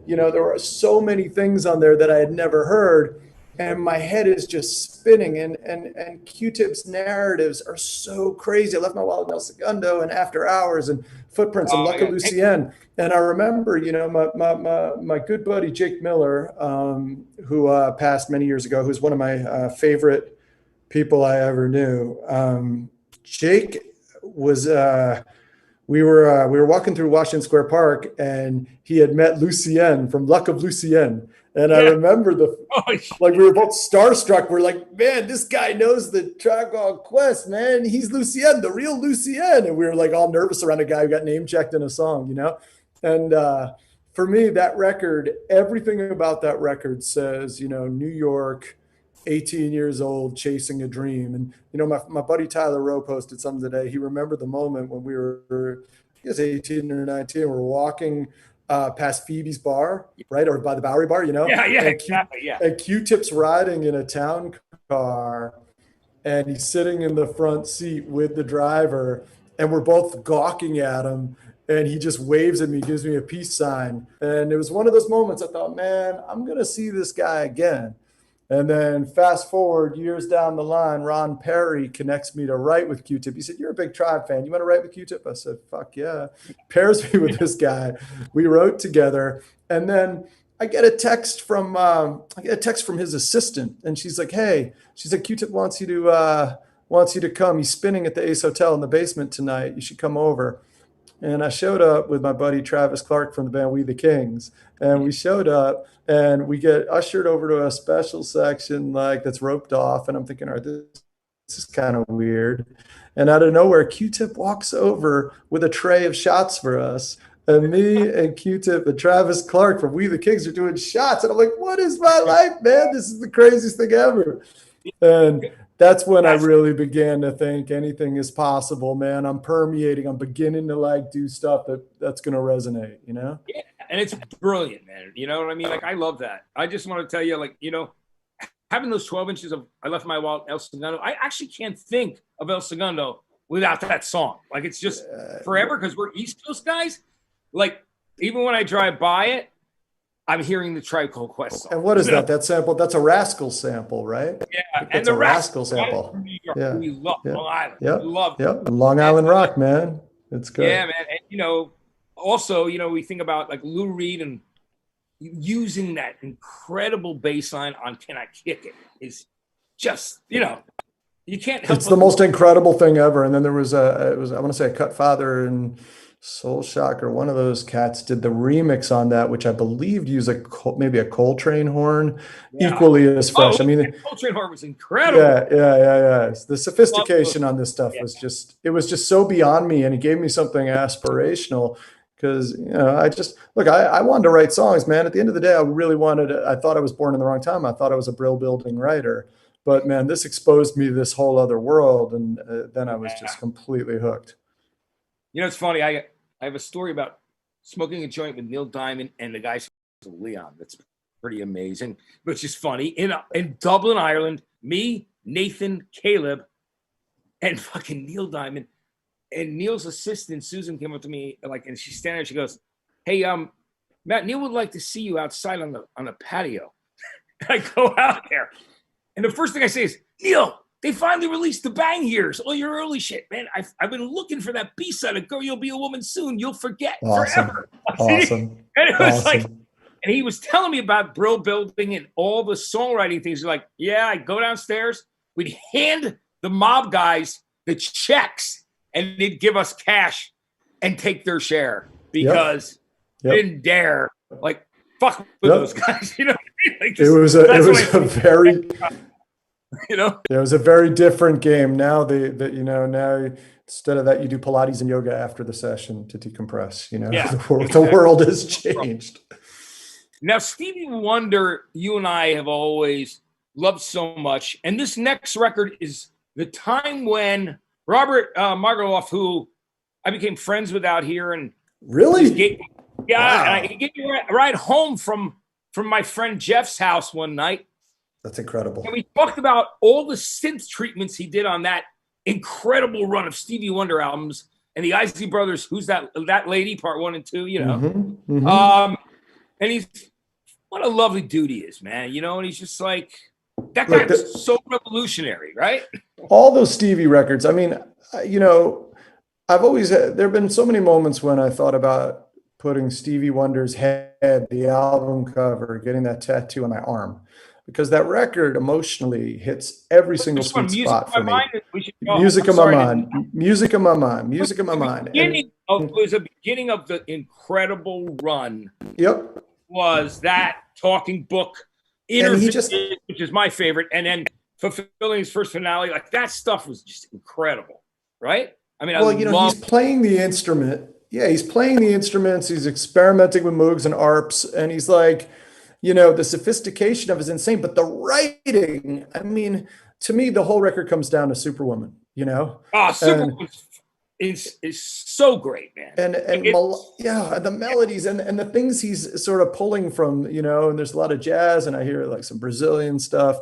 there were so many things on there that I had never heard. And my head is just spinning. And Q-Tip's narratives are so crazy. I left my wallet in El Segundo, and After Hours, and Footprints, and Luck of Lucien. And I remember, my good buddy Jake Miller, who passed many years ago, who's one of my favorite people I ever knew. Jake was we were walking through Washington Square Park, and he had met Lucien from Luck of Lucien. And I remember we were both starstruck. We're like, man, this guy knows the Tribe Called Quest, man. He's Lucien, the real Lucien. And we were like all nervous around a guy who got name checked in a song, And for me, that record, everything about that record says, New York, 18 years old, chasing a dream. And, my buddy Tyler Rowe posted something today. He remembered the moment when we were, I guess, 18 or 19. We're walking past Phoebe's bar, right? Or by the Bowery bar, Yeah, exactly, yeah. And Q-Tip's riding in a town car, and he's sitting in the front seat with the driver, and we're both gawking at him, and he just waves at me, gives me a peace sign. And it was one of those moments I thought, man, I'm going to see this guy again. And then fast forward years down the line, Ron Perry connects me to write with Q-Tip. He said, "You're a big Tribe fan. You want to write with Q-Tip?" I said, "Fuck yeah." Pairs me with this guy. We wrote together. And then I get a text from his assistant, and she's like, "Hey," she said, "Q-Tip wants you to come. He's spinning at the Ace Hotel in the basement tonight. You should come over." And I showed up with my buddy Travis Clark from the band We the Kings. And we showed up, and we get ushered over to a special section that's roped off. And I'm thinking, all right, this is kind of weird. And out of nowhere, Q-Tip walks over with a tray of shots for us. And me and Q-Tip and Travis Clark from We the Kings are doing shots. And I'm like, what is my life, man? This is the craziest thing ever. And that's when I really began to think anything is possible, man. I'm permeating. I'm beginning to do stuff that's going to resonate, Yeah. And it's brilliant, man. You know what I mean? I love that. I just want to tell you, having those 12 inches of I Left My Wallet El Segundo, I actually can't think of El Segundo without that song. It's just forever, because we're East Coast guys. Even when I drive by it, I'm hearing the Tribe Called Quest song. And what is that? That sample? That's a Rascal sample, right? Yeah, and the Rascal sample. Yeah. We love Long Island. Yep. We love Long Island rock, man. It's good. Yeah, man. And also, we think about Lou Reed and using that incredible bass line on Can I Kick It is just, you know, you can't help It's but the most incredible thing ever. And then there was I want to say Cut Father and Soul Shock or one of those cats did the remix on that, which I believe used maybe a Coltrane horn, yeah. equally as Oh, fresh. I mean, Coltrane Horn was incredible. yeah. The Love those. sophistication on this stuff Yeah. it was just so beyond me, and it gave me something aspirational. Because I just look, I wanted to write songs, man. At the end of the day, I thought I was born in the wrong time. I thought I was a brill building writer, but man, this exposed me to this whole other world, and then I was just completely hooked. You know, it's funny. I have a story about smoking a joint with Neil Diamond and the guy Leon. That's pretty amazing, but it's just funny. In Dublin, Ireland, me, Nathan, Caleb, and fucking Neil Diamond, and Neil's assistant Susan came up to me and she's standing there. She goes, "Hey, Matt, Neil would like to see you outside on the patio." I go out there, and the first thing I say is, "Neil, they finally released the Bang Years, all your early shit, man. I've been looking for that B-side of Girl, You'll Be a Woman Soon. You'll forget forever." Awesome. And it was awesome. like, and he was telling me about brill building and all the songwriting things. He's like, yeah, I'd go downstairs, we'd hand the mob guys the checks, and they'd give us cash and take their share because they didn't dare fuck with those guys. You know, it was a very it was a very different game. Now now instead of that, you do Pilates and yoga after the session to decompress. The world has changed. Now, Stevie Wonder, you and I have always loved so much, and this next record is the time when Robert Margoloff, who I became friends with out here, and really, he gave me a ride home from my friend Jeff's house one night. That's incredible. And we talked about all the synth treatments he did on that incredible run of Stevie Wonder albums and the Isley Brothers. Who's that lady? Part 1 and 2. You know, and he's what a lovely dude he is, man. You know, and he's just like that guy was so revolutionary, right? All those Stevie records. I mean, I've always there have been so many moments when I thought about putting Stevie Wonder's head, the album cover, getting that tattoo on my arm. Because that record emotionally hits every single sweet spot for me. Music in my mind. Music in my mind. Music in my mind. It was the beginning of the incredible run. Yep. Was that talking book interview, which is my favorite, and then fulfilling his first finale. Like that stuff was just incredible, right? I mean, he's playing the instrument. Yeah, he's playing the instruments. He's experimenting with Moogs and ARPs, and he's like, the sophistication of it is insane, but the writing, I mean, to me, the whole record comes down to Superwoman, Superwoman is so great, man. And the melodies and the things he's sort of pulling from, and there's a lot of jazz and I hear like some Brazilian stuff,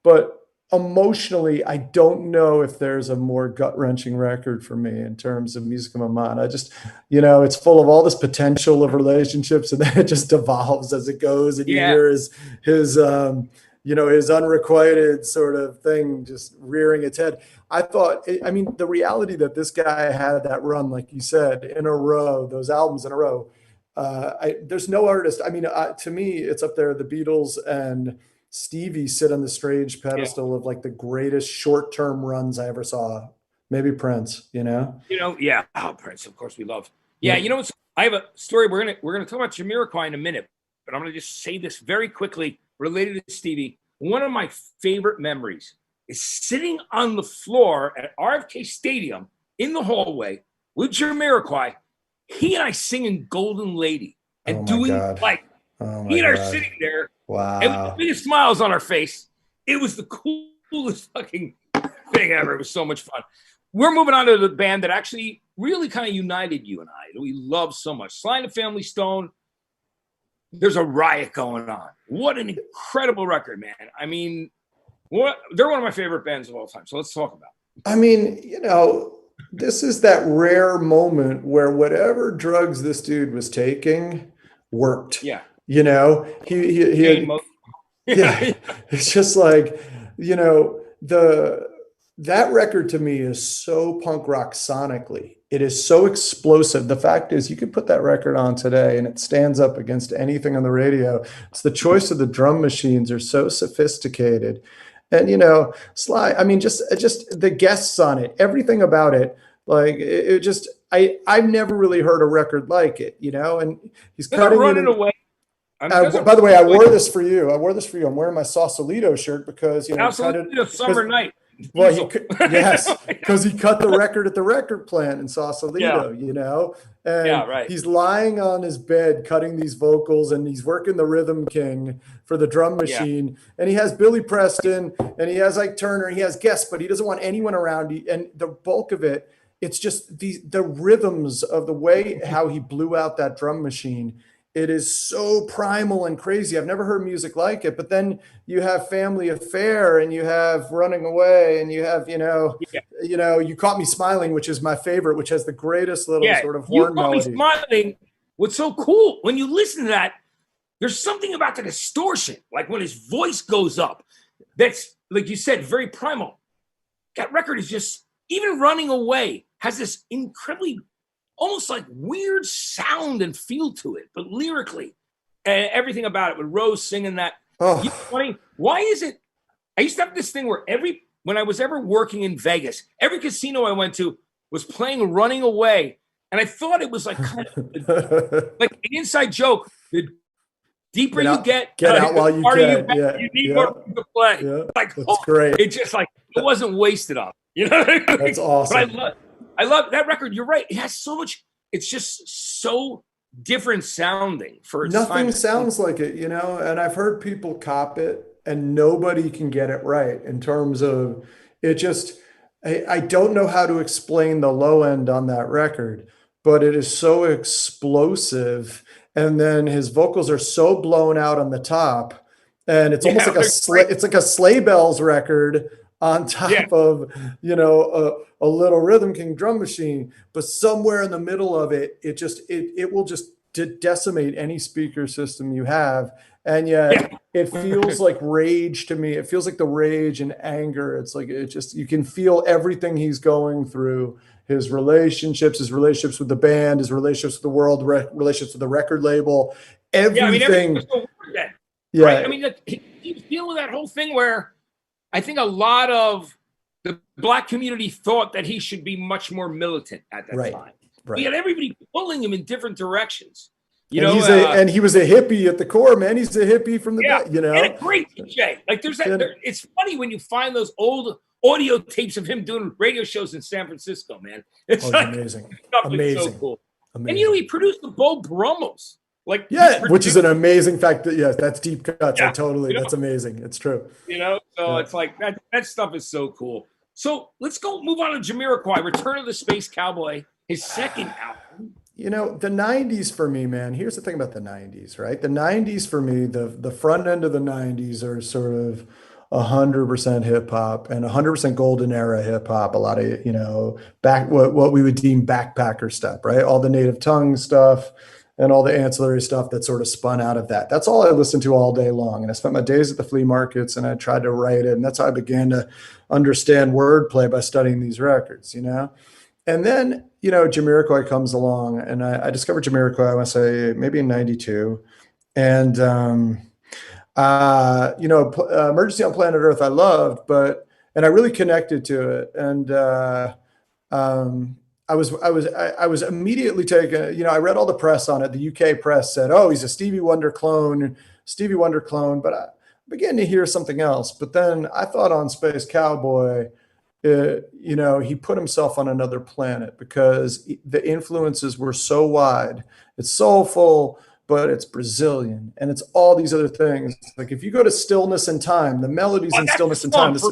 but emotionally, I don't know if there's a more gut-wrenching record for me in terms of Music of my mind. I just, it's full of all this potential of relationships, and then it just evolves as it goes. And you hear his unrequited sort of thing just rearing its head. The reality that this guy had that run, like you said, in a row, those albums in a row, there's no artist. I mean, to me, it's up there. The Beatles and Stevie sit on the strange pedestal of like the greatest short-term runs I ever saw. Maybe Prince, Prince, of course we love. I have a story. We're gonna talk about Jamiroquai in a minute, but I'm gonna just say this very quickly related to Stevie. One of my favorite memories is sitting on the floor at RFK Stadium in the hallway with Jamiroquai. He and I singing Golden Lady and he and I are sitting there. Wow. And with the biggest smiles on our face. It was the coolest fucking thing ever. It was so much fun. We're moving on to the band that actually really kind of united you and I, that we love so much. Sly and the Family Stone. There's a riot going on. What an incredible record, man. I mean, they're one of my favorite bands of all time. So let's talk about it. I mean, this is that rare moment where whatever drugs this dude was taking worked. Yeah. He had, it's just like, that record to me is so punk rock sonically. it is so explosive. The fact is, you could put that record on today and it stands up against anything on the radio. It's the choice of the drum machines are so sophisticated. And, Sly, I mean, just the guests on it, everything about it, like it just, I've never really heard a record like it, and he's Doesn't cutting it running in. away. By the way, I wore this for you. I'm wearing my Sausalito shirt because he cut it. Summer night. Well, yes, because he cut the record at the record plant in Sausalito, and Yeah, right. he's lying on his bed cutting these vocals, and he's working the Rhythm King for the drum machine, and he has Billy Preston, and he has Ike Turner, and he has guests, but he doesn't want anyone around. And the bulk of it, it's just the rhythms of the way how he blew out that drum machine. It is so primal and crazy. I've never heard music like it. But then you have Family Affair, and you have Running Away, and you have, You Caught Me Smiling, which is my favorite, which has the greatest little sort of horn melody. You Caught Me Smiling. What's so cool when you listen to that, there's something about the distortion, like when his voice goes up. That's, like you said, very primal. That record is just, even Running Away has this incredibly, almost like weird sound and feel to it, but lyrically, and everything about it, with Rose singing that. Oh. Funny, why is it? I used to have this thing where when I was ever working in Vegas, every casino I went to was playing Running Away, and I thought it was like kind of like an inside joke. The deeper you get out while you can. You need more to play. Yeah, like, that's great. It's just like it wasn't wasted on. That's awesome. But I love that record. You're right. It has so much. It's just so different sounding for its Nothing time. sounds like it, and I've heard people cop it and nobody can get it right in terms of it. Just, I don't know how to explain the low end on that record, but it is so explosive. And then his vocals are so blown out on the top, and it's almost like it's like a Sleigh Bells record on top of, a little Rhythm King drum machine, but somewhere in the middle of it, it will just decimate any speaker system you have. And yet it feels like rage to me. It feels like the rage and anger. It's like, you can feel everything he's going through, his relationships with the band, his relationships with the world, relationships with the record label, everything. Right? I mean, he's dealing with that whole thing where I think a lot of the Black community thought that he should be much more militant at that time. Right. He had everybody pulling him in different directions. And he was a hippie at the core, man. He's a hippie from the and a great DJ. Like it's funny when you find those old audio tapes of him doing radio shows in San Francisco, man. It's amazing. So cool. Amazing. And he produced the Bo Brummels. Which is an amazing fact. That's deep cuts. That's amazing. It's true. It's like that stuff is so cool. So let's move on to Jamiroquai, Return of the Space Cowboy, his second album. The 90s for me, man, here's the thing about the 90s, right? The 90s for me, the front end of the 90s are sort of 100% hip hop and 100% golden era hip hop. A lot of, what we would deem backpacker stuff, right? All the native tongue stuff and all the ancillary stuff that sort of spun out of that. That's all I listened to all day long. And I spent my days at the flea markets and I tried to write it. And that's how I began to understand wordplay, by studying these records, And then, Jamiroquai comes along, and I discovered Jamiroquai, I want to say maybe in 92. And, Emergency on Planet Earth I loved, and I really connected to it. And I was immediately taken, I read all the press on it. The UK press said, oh, he's a Stevie Wonder clone, but I began to hear something else. But then I thought on Space Cowboy, he put himself on another planet because the influences were so wide. It's soulful, but it's Brazilian, and it's all these other things. Like if you go to Stillness in Time, the melodies in Stillness in Time, that's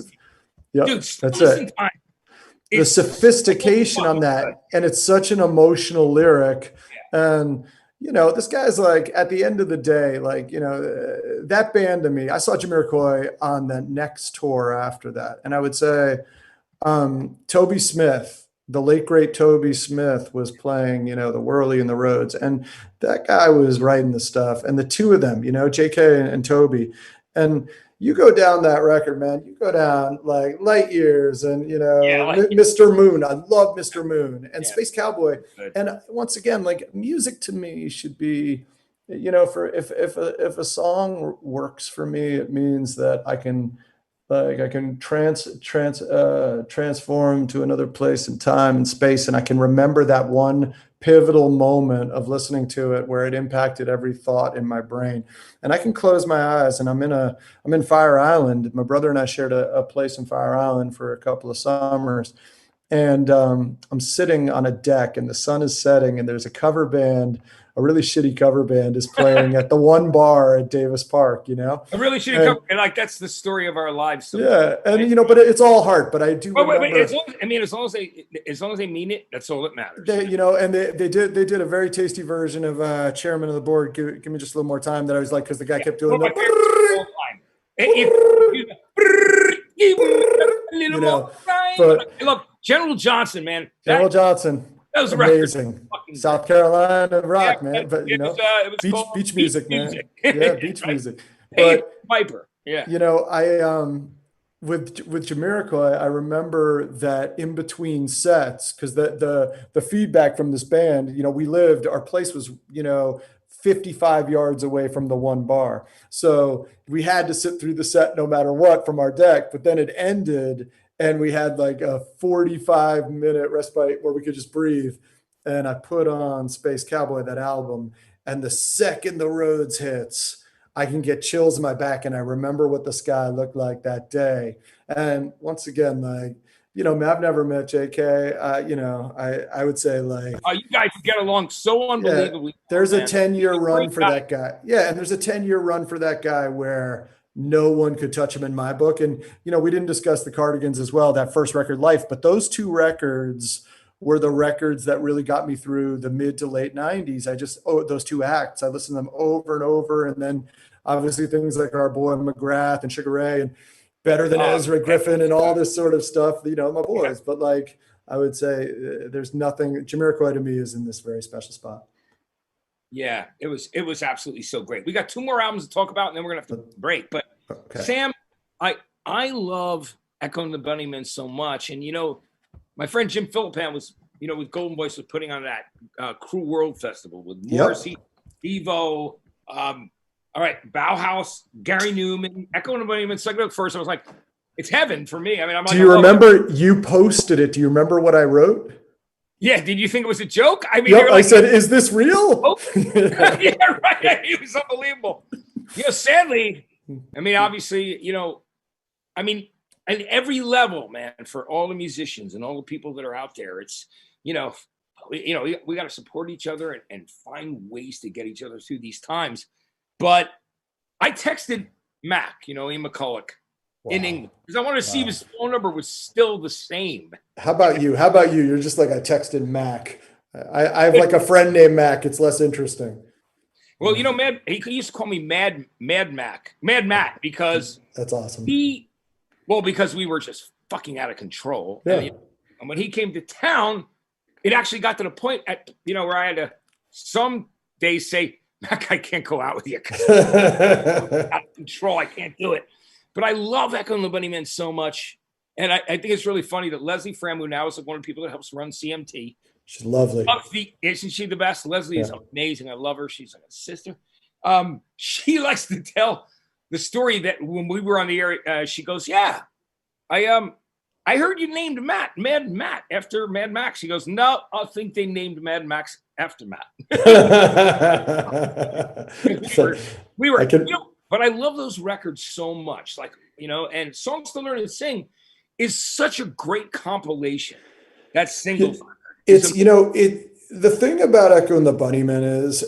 it. The sophistication on that, and it's such an emotional lyric. And this guy's like, at the end of the day, that band to me, I saw Jamiroquai on the next tour after that, and I would say Toby Smith, the late great Toby Smith, was playing, the Whirly and the Rhodes, and that guy was writing the stuff. And the two of them, JK and Toby, and you go down that record, man, you go down like light years and, Yeah, like Mr. Moon. I love Mr. Moon and yeah, Space Cowboy. good. And once again, like music to me should be, for if a song works for me, it means that I can transform to another place and time and space, and I can remember that one pivotal moment of listening to it where it impacted every thought in my brain. And I can close my eyes, and I'm in Fire Island. My brother and I shared a place in Fire Island for a couple of summers, and I'm sitting on a deck, and the sun is setting, and there's a cover band. A really shitty cover band is playing at the one bar at Davis Park, I really should have and come. And like that's the story of our lives. yeah, and Right? but it's all heart. But I do But remember, as long as they mean it, that's all that matters. and they did a very tasty version of Chairman of the Board. Give me just a little more time. That I was like, because the guy kept doing One of my favorites of all time. you know, I but love General Johnson, man. General Johnson, That was a amazing. record. South Carolina rock, Yeah, man. But it was beach called beach music, man. Music. Yeah, beach Right? music. Hey, But Piper. Yeah. I with Jamiroquai, I remember that in between sets, because the feedback from this band, our place was 55 yards away from the one bar, so we had to sit through the set no matter what from our deck. But then it ended, and we had like a 45-minute respite where we could just breathe. And I put on Space Cowboy, that album, and the second the Rhodes hits, I can get chills in my back, and I remember what the sky looked like that day. And once again, like, man, I've never met JK. I would say, like, Oh, you guys get along so unbelievably. there's well, a 10-year run for guy. that guy. Yeah, and there's a 10-year run for that guy where no one could touch him in my book. And we didn't discuss the Cardigans as well, that first record, Life, but those two records were the records that really got me through the mid to late 90s. Those two acts, I listened to them over and over. And then obviously things like Our Boy McGrath and Sugar Ray and Better Than Ezra Griffin and all this sort of stuff, my boys. But like, I would say there's nothing, Jamiroquai to me is in this very special spot. Yeah, it was absolutely so great. We got two more albums to talk about, and then we're gonna have to break. But okay. Sam, I love Echo and the Bunnymen so much, and my friend Jim Philippan was, with Golden Voice, was putting on that Crew World Festival with Morrissey, Devo, all right, Bauhaus, Gary Newman, Echo and the Bunnymen. So I looked first, I was like, it's heaven for me. I mean, I'm like, do you remember you posted it? Do you remember what I wrote? Yeah. Did you think it was a joke? I mean, I said, is this real? Oh. Yeah, right. It was unbelievable. Sadly, I mean, obviously, at every level, man, for all the musicians and all the people that are out there, it's, we got to support each other and find ways to get each other through these times. But I texted Mac, Ian McCulloch, in England, because I wanted to see if his phone number was still the same. How about you? You're just like, I texted Mac. I have like a friend named Mac. It's less interesting. Well, he used to call me Mad Matt, because that's awesome. Because we were just fucking out of control. Yeah. And when he came to town, it actually got to the point where I had to some days say, Mac, I can't go out with you. Out of control. I can't do it. But I love Echo and the Bunnymen so much. And I think it's really funny that Leslie Fram, who now is one of the people that helps run CMT. She's lovely. Isn't she the best? Leslie is amazing. I love her. She's like a sister. She likes to tell the story that when we were on the air, she goes, yeah, I heard you named Mad Matt, after Mad Max. She goes, no, I think they named Mad Max after Matt. we were but I love those records so much. Like, and Songs to Learn and Sing is such a great compilation. That single it's, the thing about Echo and the Bunnymen is,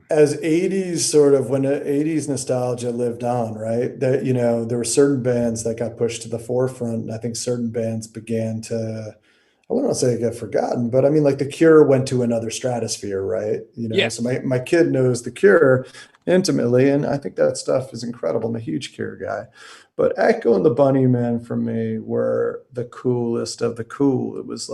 as 80s sort of, when 80s nostalgia lived on, right? That, there were certain bands that got pushed to the forefront. And I think certain bands began to, I wouldn't say get forgotten, but I mean, like The Cure went to another stratosphere, right? Yes. So my kid knows The Cure intimately, and I think that stuff is incredible. I'm a huge Cure guy. But Echo and the Bunnymen for me were the coolest of the cool. It was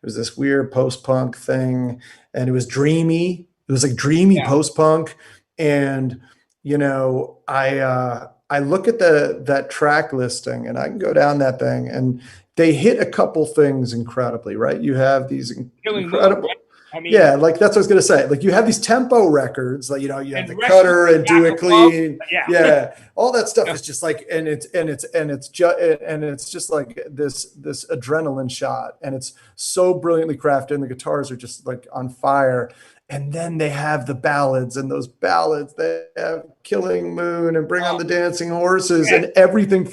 this weird post-punk thing, and it was dreamy. It was like dreamy post-punk, and I look at that track listing and I can go down that thing and they hit a couple things incredibly, right? You have these Killing Moon, incredible, right? I mean, yeah, like that's what I was gonna say. Like you have these tempo records, like you have and the Rescue Cutter Me and Do Back It from Love. Clean, Yeah. yeah, all that stuff Yeah. is just like, and it's just like this adrenaline shot, and it's so brilliantly crafted, and the guitars are just like on fire. And then they have the ballads, and those ballads they have Killing Moon and Bring on Oh, the Dancing Horses, yeah. and everything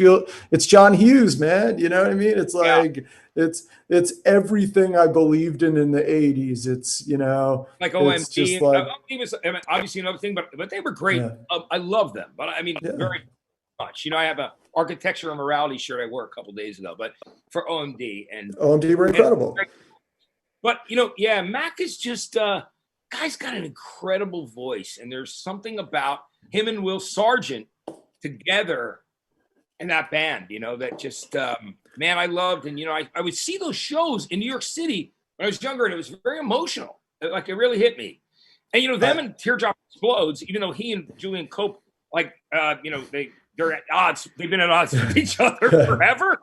it's John Hughes, man. You know what I mean? It's Yeah. like it's everything I believed in the 80s. Like It's OMD. just like, OMD was, I mean, obviously another thing, but they were great. yeah, I love them, but I mean, yeah. very much. I have a architecture and morality shirt I wore a couple days ago, but for OMD OMD were and incredible. but yeah, Mac is just guy's got an incredible voice, and there's something about him and Will Sargent together in that band, that just man, I loved. And I would see those shows in New York City when I was younger, and it was very emotional. Like it really hit me. And them and Teardrop Explodes, even though he and Julian Cope, like they're at odds. They've been at odds with each other forever.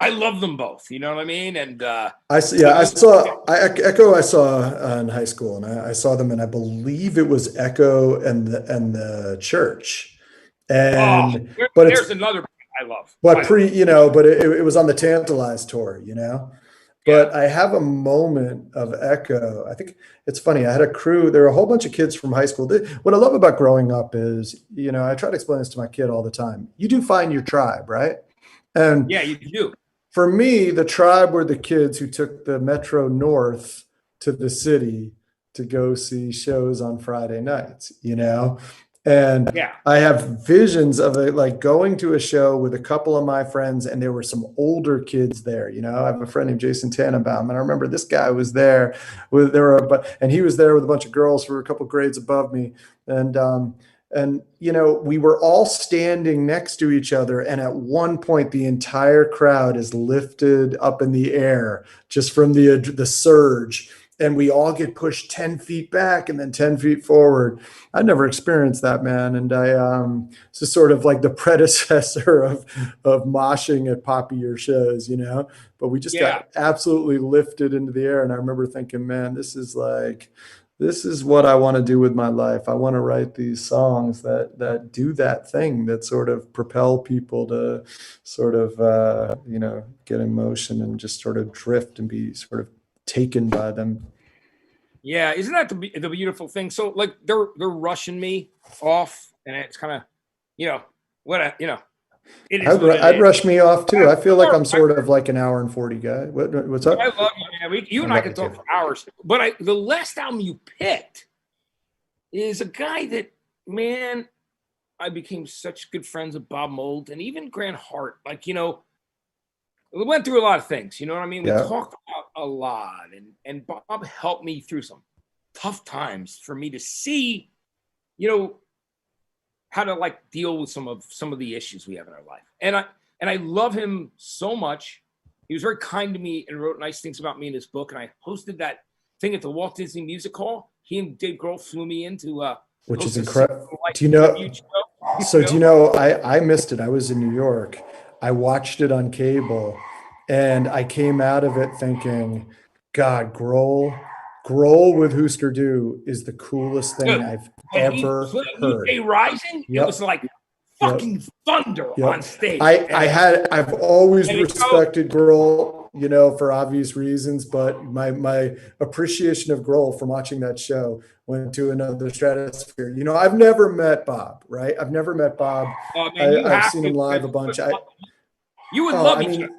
I love them both. You know what I mean? And Echo. I saw in high school, and I saw them, and I believe it was Echo and the Church, oh, and but it's there's another I love. but it was on the Tantalize tour, Yeah. But I have a moment of Echo. I think it's funny. I had a crew. There were a whole bunch of kids from high school. What I love about growing up is, I try to explain this to my kid all the time. You do find your tribe, right? And Yeah, you do. for me, the tribe were the kids who took the Metro North to the city to go see shows on Friday nights, And Yeah. I have visions of it, like going to a show with a couple of my friends, and there were some older kids there. I have a friend named Jason Tannenbaum, and I remember this guy was there and he was there with a bunch of girls who were a couple grades above me. And we were all standing next to each other, and at one point the entire crowd is lifted up in the air just from the surge, and we all get pushed 10 feet back and then 10 feet forward. I never experienced that, man. And it's just sort of like the predecessor of moshing at poppier shows, but we just got absolutely lifted into the air. And I remember thinking, man, this is what I want to do with my life. I want to write these songs that do that thing, that sort of propel people to sort of, get emotion and just sort of drift and be sort of taken by them. Yeah, isn't that the beautiful thing? So like they're rushing me off, and it's kind of, it is. I'd rush me off too. I feel like I'm sort of like an hour and 40 guy. What's up? I love you, man. You and I can talk for hours. But the last album you picked is a guy that, man, I became such good friends with Bob Mould and even Grant Hart. Like, we went through a lot of things. You know what I mean? We talked about a lot, and Bob helped me through some tough times for me to see, how to like deal with some of the issues we have in our life. And I love him so much. He was very kind to me and wrote nice things about me in his book. And I hosted that thing at the Walt Disney Music Hall. He and Dave Grohl flew me into which is incredible. Do you know? I missed it. I was in New York. I watched it on cable, and I came out of it thinking, God, Grohl with Husker Du is the coolest thing I've ever heard. Rising, it was like fucking thunder on stage. I've always respected Grohl, for obvious reasons, but my appreciation of Grohl from watching that show went to another stratosphere. I've never met Bob, right? I've never met Bob. I've seen him live a bunch. You would love each other.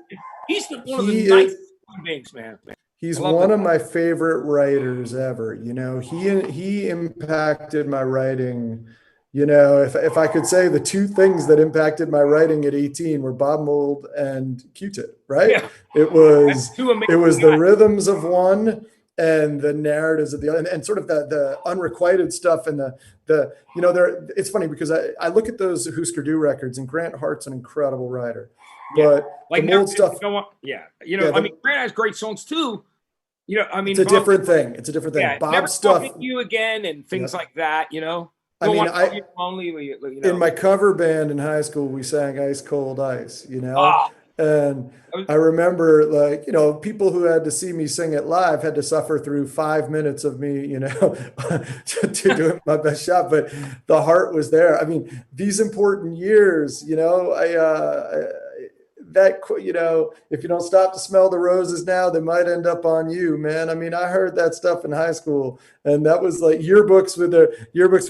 He's one of the nicest human beings, man. He's one of my favorite writers ever. He impacted my writing. If I could say the two things that impacted my writing at 18 were Bob Mould and Q-Tip, right? Yeah. It was the rhythms of one and the narratives of the other, and sort of the unrequited stuff, and it's funny because I look at those Husker Du records, and Grant Hart's an incredible writer. But like the Mould stuff, Grant has great songs too. It's a different thing. It's a different thing. Yeah, Bob Never stuff. You Again and things like that. I mean, You're lonely, in my cover band in high school, we sang Ice Cold Ice, Ah, and I remember, like, people who had to see me sing it live had to suffer through 5 minutes of me, to doing my best shot, but the heart was there. I mean, these important years, if you don't stop to smell the roses now, they might end up on you, man. I mean, I heard that stuff in high school, and that was like yearbooks with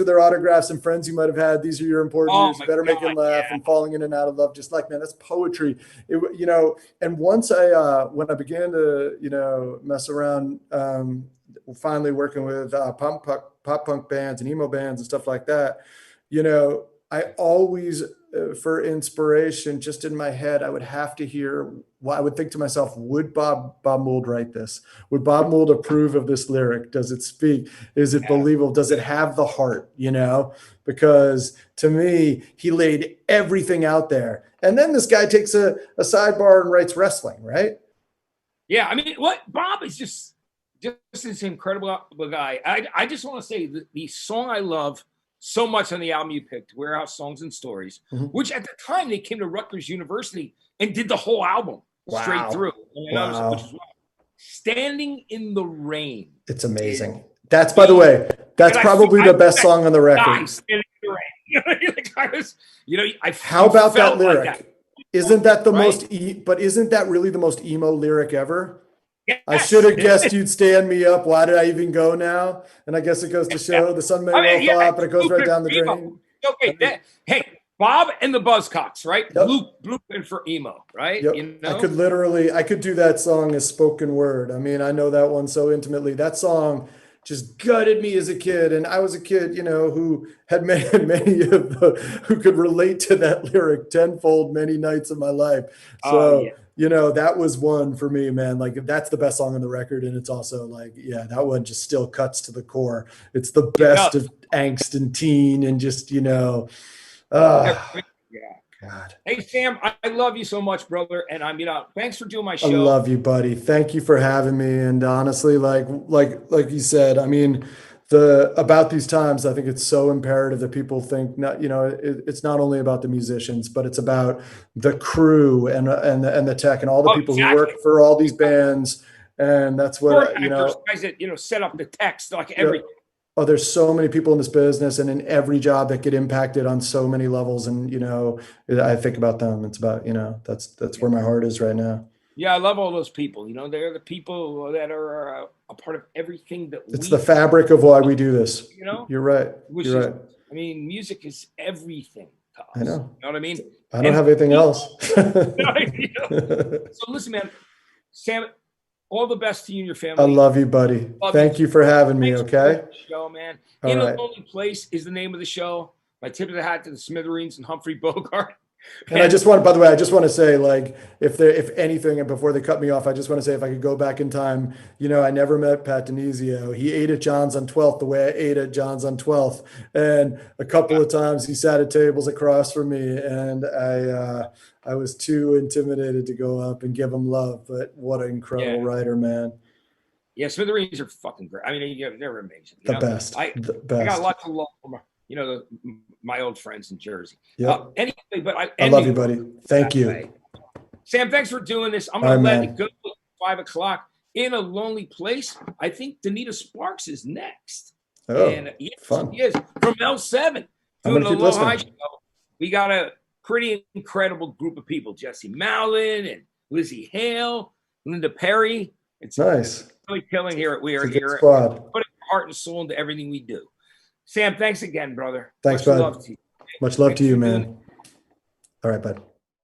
their autographs and friends you might have had. These are your important oh years. You my better make God, him laugh, yeah. and falling in and out of love. Just like, man, that's poetry. And once when I began to, mess around, finally working with pop punk bands and emo bands and stuff like that, I always, for inspiration, just in my head, I would have to hear. Well, I would think to myself, would Bob Mould write this? Would Bob Mould approve of this lyric? Does it speak? Is it believable? Does it have the heart? Because to me, he laid everything out there. And then this guy takes a sidebar and writes wrestling, right? Yeah, I mean, what Bob is just this incredible guy. I just want to say the song I love so much on the album you picked, Warehouse Songs and Stories, which at the time they came to Rutgers University and did the whole album straight through. Wow. Which is Standing in the Rain. It's amazing. That's, by the way, that's probably the best song on the record. Standing in the Rain. How about that lyric? Like that. Isn't that the most, but isn't that really the most emo lyric ever? Yes. I should have guessed you'd stand me up. Why did I even go now? And I guess it goes to show the sun may well fall out, but it goes right down the drain. Okay, hey, Bob and the Buzzcocks, right? Yep. Blueprint for emo, right? Yep. I could do that song as spoken word. I mean, I know that one so intimately. That song just gutted me as a kid. And I was a kid, who had many who could relate to that lyric tenfold many nights of my life. So, that was one for me, man. Like, that's the best song on the record. And it's also like, that one just still cuts to the core. It's the best of angst and teen and just, God. Hey, Sam, I love you so much, brother. And thanks for doing my show. I love you, buddy. Thank you for having me. And honestly, like you said, I mean, about these times, I think it's so imperative that people think it's not only about the musicians, but it's about the crew and the tech and all the people who work for all these bands. And that's what, guys that, set up the text, like everything. Oh, there's so many people in this business and in every job that get impacted on so many levels. And, I think about them. It's about, that's where my heart is right now. Yeah, I love all those people. They're the people that are a part of everything that it's the fabric of why we do this. You're right. You're right. I mean, music is everything to us. I know. You know what I mean? I don't have anything else. So listen, man, Sam, all the best to you and your family. I love you, buddy. Thank you for having me, okay? Show, man. In a Lonely Place is the name of the show. My tip of the hat to the Smithereens and Humphrey Bogart. And I just want to say, like, if anything, and before they cut me off, I just want to say, if I could go back in time, I never met Pat Denizio. He ate at John's on 12th the way I ate at John's on 12th. And a couple of times he sat at tables across from me, and I was too intimidated to go up and give him love. But what an incredible writer, man. Yeah, Smithereens are fucking great. I mean, they're amazing. The best. I got a lot to love from my old friends in Jersey. Yeah. Anyway, but I love you, buddy. Thank you. Way. Sam, thanks for doing this. I'm going to let it go at 5 o'clock. In a Lonely Place, I think Danita Sparks is next. Oh, and yes, fun. She is from L7 doing the Low High show. We got a pretty incredible group of people: Jesse Malin and Lizzie Hale, Linda Perry. It's nice. Really killing here. We are here. Squad. Putting heart and soul into everything we do. Sam, thanks again, brother. Thanks, bud. Much love to you, man. All right, bud.